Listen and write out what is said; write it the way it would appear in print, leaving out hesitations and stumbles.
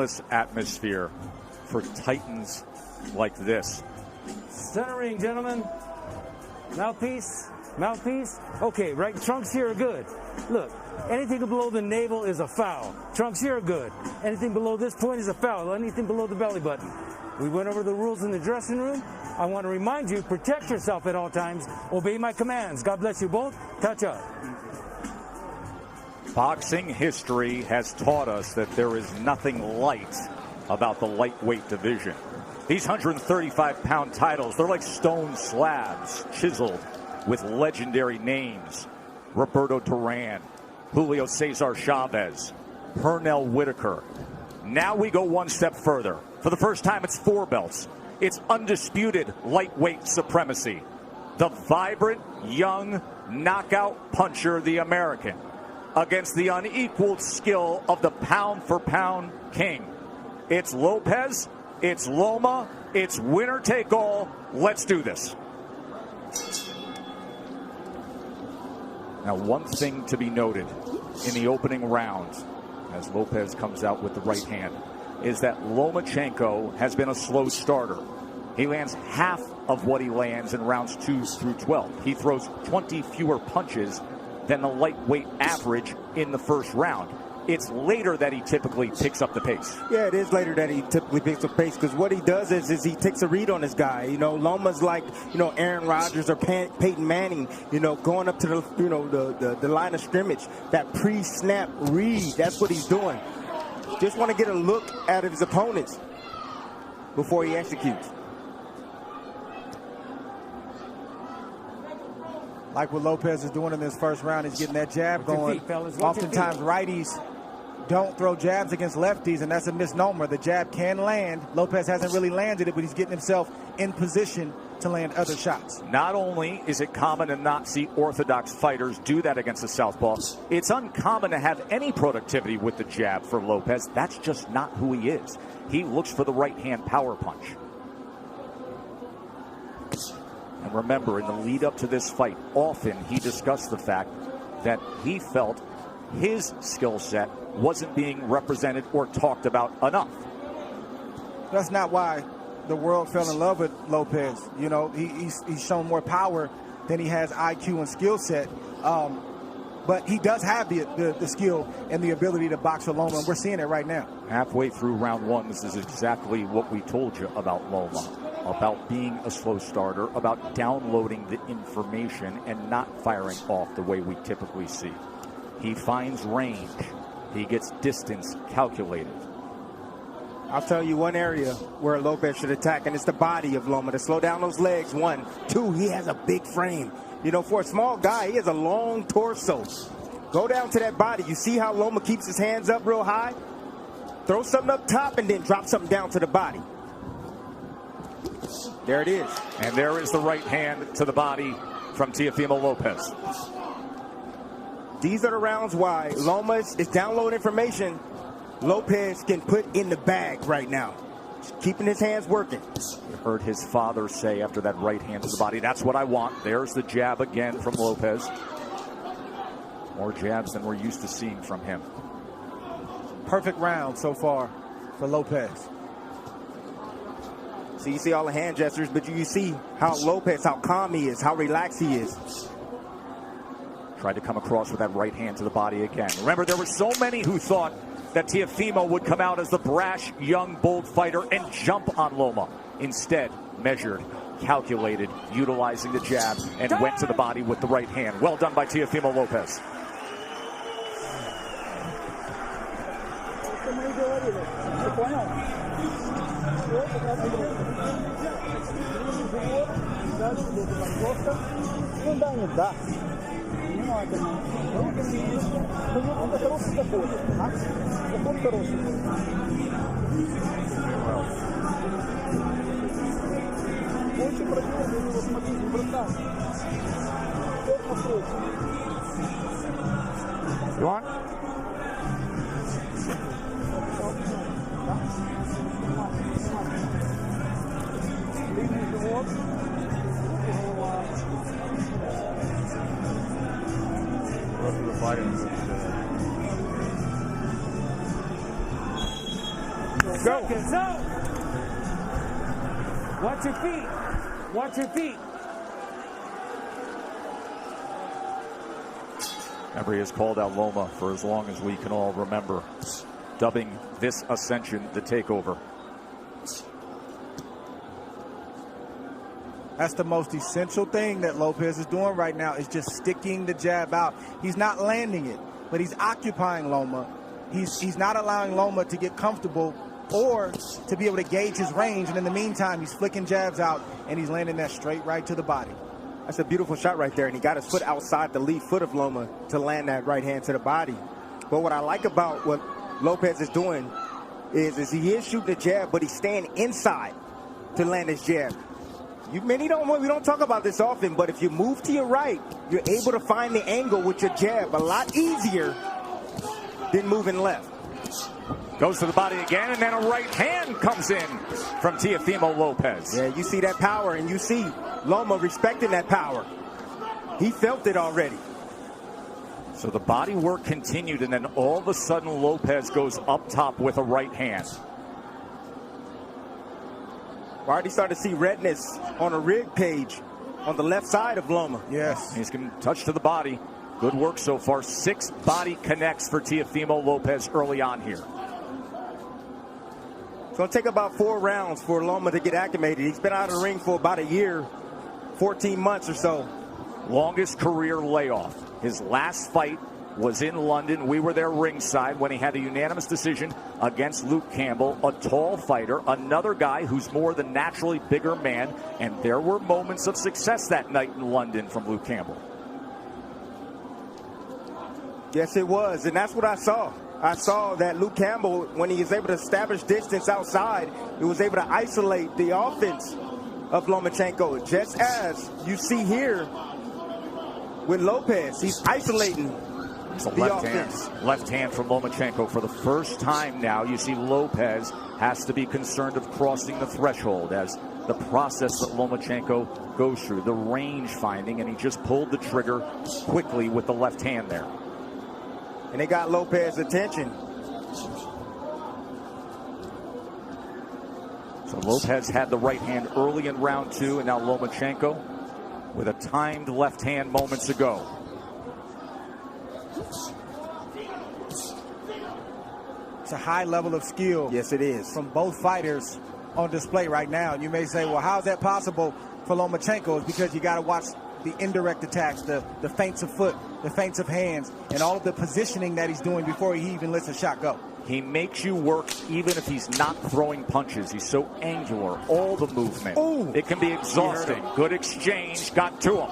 endless atmosphere for titans like this. Centering, gentlemen. Mouthpiece. Mouthpiece. Okay, right. Trunks here are good. Look, anything below the navel is a foul. Trunks here are good. Anything below this point is a foul. Anything below the belly button. We went over the rules in the dressing room. I want to remind you, protect yourself at all times. Obey my commands. God bless you both. Touch up. Boxing history has taught us that there is nothing light about the lightweight division. These 135-pound titles, they're like stone slabs chiseled with legendary names. Roberto Duran, Julio Cesar Chavez, Pernell Whitaker. Now we go one step further. For the first time, it's 4 belts. It's undisputed lightweight supremacy. The vibrant, young, knockout puncher, the American, against the unequaled skill of the pound-for-pound king. It's Lopez, it's Loma, it's winner take all. Let's do this. Now, one thing to be noted in the opening rounds, as Lopez comes out with the right hand, is that Lomachenko has been a slow starter. He lands half of what he lands in rounds 2 through 12. He throws 20 fewer punches than the lightweight average in the first round. It's later that he typically picks up the pace. Yeah, it is later that he typically picks up pace, because what he does is he takes a read on this guy. You know, Loma's like, you know, Aaron Rodgers or Peyton Manning, you know, going up to the, you know, the line of scrimmage. That pre-snap read, that's what he's doing. Just want to get a look at his opponents before he executes. Like what Lopez is doing in this first round, he's getting that jab going. Oftentimes righties don't throw jabs against lefties, and that's a misnomer. The jab can land. Lopez hasn't really landed it, but he's getting himself in position to land other shots. Not only is it common to not see orthodox fighters do that against a southpaw, it's uncommon to have any productivity with the jab for Lopez. That's just not who he is. He looks for the right-hand power punch. And remember, in the lead up to this fight, often he discussed the fact that he felt his skill set wasn't being represented or talked about enough. That's not why the world fell in love with Lopez. You know, he's shown more power than he has IQ and skill set. But he does have the skill and the ability to box for Loma, and we're seeing it right now. Halfway through round 1, this is exactly what we told you about Loma, about being a slow starter, about downloading the information and not firing off the way we typically see. He finds range. He gets distance calculated. I'll tell you one area where Lopez should attack, and it's the body of Loma, to slow down those legs. 1, 2, he has a big frame. You know, for a small guy, he has a long torso. Go down to that body. You see how Loma keeps his hands up real high? Throw something up top and then drop something down to the body. There it is. And there is the right hand to the body from Teofimo Lopez. These are the rounds why Loma is downloading information Lopez can put in the bag right now. Just keeping his hands working. You heard his father say after that right hand to the body, that's what I want. There's the jab again from Lopez. More jabs than we're used to seeing from him. Perfect round so far for Lopez. So you see all the hand gestures, but you see how Lopez, how calm he is, how relaxed he is. Tried to come across with that right hand to the body again. Remember, there were so many who thought that Teofimo would come out as the brash, young, bold fighter and jump on Loma. Instead, measured, calculated, utilizing the jab, and went to the body with the right hand. Well done by Teofimo Lopez. You want? seconds out. Watch your feet. Watch your feet. Emery has called out Loma for as long as we can all remember, dubbing this ascension the takeover. That's the most essential thing that Lopez is doing right now, is just sticking the jab out. He's not landing it, but he's occupying Loma. He's not allowing Loma to get comfortable or to be able to gauge his range. And in the meantime, he's flicking jabs out, and he's landing that straight right to the body. That's a beautiful shot right there, and he got his foot outside the lead foot of Loma to land that right hand to the body. But what I like about what Lopez is doing is he is shooting the jab, but he's staying inside to land his jab. We don't talk about this often, but if you move to your right, you're able to find the angle with your jab a lot easier than moving left. Goes to the body again, and then a right hand comes in from Teofimo Lopez. Yeah, you see that power, and you see Loma respecting that power. He felt it already. So the body work continued, and then all of a sudden Lopez goes up top with a right hand. We're already starting to see redness on a rib cage on the left side of Loma. Yes. He's going to touch to the body. Good work so far. 6 body connects for Teofimo Lopez early on here. It's going to take about 4 rounds for Loma to get acclimated. He's been out of the ring for about a year, 14 months or so. Longest career layoff. His last fight was in London. We were there ringside when he had a unanimous decision against Luke Campbell, a tall fighter, another guy who's more than naturally bigger man, and there were moments of success that night in London from Luke Campbell. Yes, it was, and that's what I saw. I saw that Luke Campbell, when he was able to establish distance outside, he was able to isolate the offense of Lomachenko, just as you see here with Lopez. He's isolating It's a the left offense. hand. Left hand from Lomachenko. For the first time now, you see Lopez has to be concerned of crossing the threshold as the process that Lomachenko goes through, the range finding, and he just pulled the trigger quickly with the left hand there. And they got Lopez's attention. So Lopez had the right hand early in round 2, and now Lomachenko with a timed left hand moments ago. It's a high level of skill. Yes, it is. From both fighters on display right now. And you may say, well, how is that possible for Lomachenko? It's because you got to watch the indirect attacks, the feints of foot, the feints of hands, and all of the positioning that he's doing before he even lets a shot go. He makes you work even if he's not throwing punches. He's so angular, all the movement. Ooh. It can be exhausting. Good exchange, got to him.